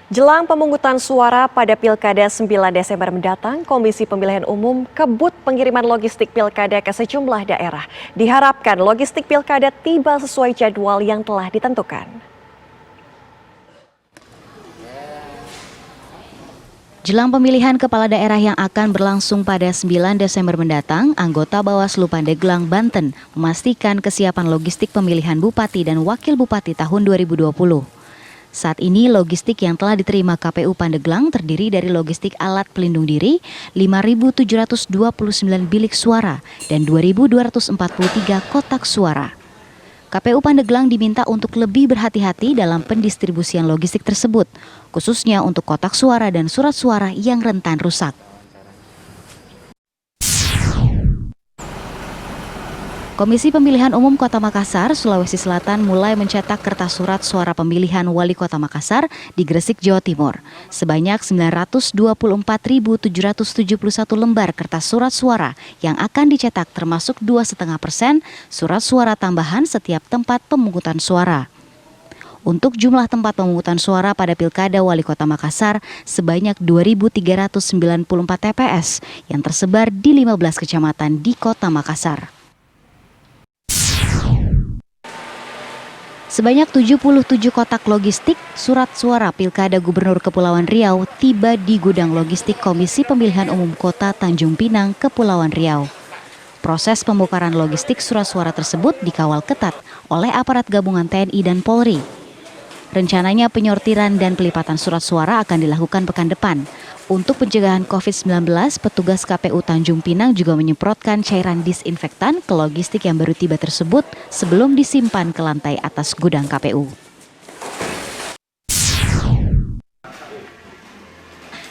Jelang pemungutan suara pada Pilkada 9 Desember mendatang, Komisi Pemilihan Umum kebut pengiriman logistik Pilkada ke sejumlah daerah. Diharapkan logistik Pilkada tiba sesuai jadwal yang telah ditentukan. Jelang pemilihan kepala daerah yang akan berlangsung pada 9 Desember mendatang, anggota Bawaslu Pandeglang, Banten memastikan kesiapan logistik pemilihan Bupati dan Wakil Bupati tahun 2020. Saat ini logistik yang telah diterima KPU Pandeglang terdiri dari logistik alat pelindung diri, 5.729 bilik suara, dan 2.243 kotak suara. KPU Pandeglang diminta untuk lebih berhati-hati dalam pendistribusian logistik tersebut, khususnya untuk kotak suara dan surat suara yang rentan rusak. Komisi Pemilihan Umum Kota Makassar, Sulawesi Selatan mulai mencetak kertas surat suara pemilihan Wali Kota Makassar di Gresik, Jawa Timur. Sebanyak 924.771 lembar kertas surat suara yang akan dicetak termasuk 2,5% surat suara tambahan setiap tempat pemungutan suara. Untuk jumlah tempat pemungutan suara pada Pilkada Wali Kota Makassar sebanyak 2.394 TPS yang tersebar di 15 kecamatan di Kota Makassar. Sebanyak 77 kotak logistik surat suara Pilkada Gubernur Kepulauan Riau tiba di gudang logistik Komisi Pemilihan Umum Kota Tanjung Pinang, Kepulauan Riau. Proses pembongkaran logistik surat suara tersebut dikawal ketat oleh aparat gabungan TNI dan Polri. Rencananya penyortiran dan pelipatan surat suara akan dilakukan pekan depan. Untuk pencegahan COVID-19, petugas KPU Tanjung Pinang juga menyemprotkan cairan disinfektan ke logistik yang baru tiba tersebut sebelum disimpan ke lantai atas gudang KPU.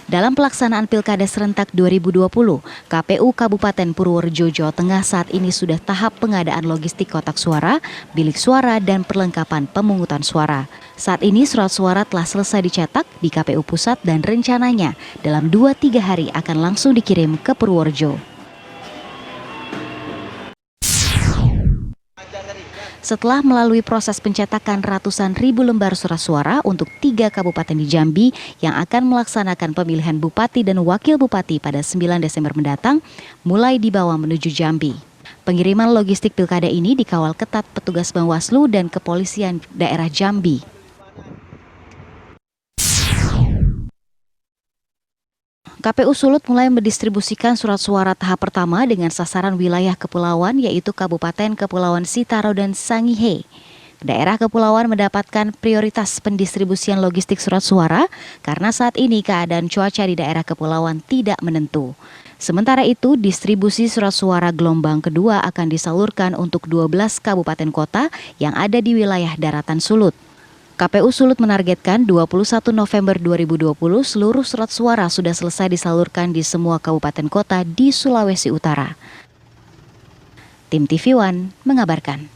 Dalam pelaksanaan Pilkada Serentak 2020, KPU Kabupaten Purworejo, Jawa Tengah saat ini sudah tahap pengadaan logistik kotak suara, bilik suara, dan perlengkapan pemungutan suara. Saat ini surat suara telah selesai dicetak di KPU Pusat dan rencananya dalam 2-3 hari akan langsung dikirim ke Purworejo. Setelah melalui proses pencetakan ratusan ribu lembar surat suara untuk 3 kabupaten di Jambi yang akan melaksanakan pemilihan Bupati dan Wakil Bupati pada 9 Desember mendatang, mulai dibawa menuju Jambi. Pengiriman logistik Pilkada ini dikawal ketat petugas Bawaslu dan Kepolisian Daerah Jambi. KPU Sulut mulai mendistribusikan surat suara tahap pertama dengan sasaran wilayah kepulauan yaitu Kabupaten Kepulauan Sitaro dan Sangihe. Daerah kepulauan mendapatkan prioritas pendistribusian logistik surat suara karena saat ini keadaan cuaca di daerah kepulauan tidak menentu. Sementara itu, distribusi surat suara gelombang kedua akan disalurkan untuk 12 kabupaten kota yang ada di wilayah daratan Sulut. KPU Sulut menargetkan 21 November 2020 seluruh surat suara sudah selesai disalurkan di semua kabupaten kota di Sulawesi Utara. Tim TV One mengabarkan.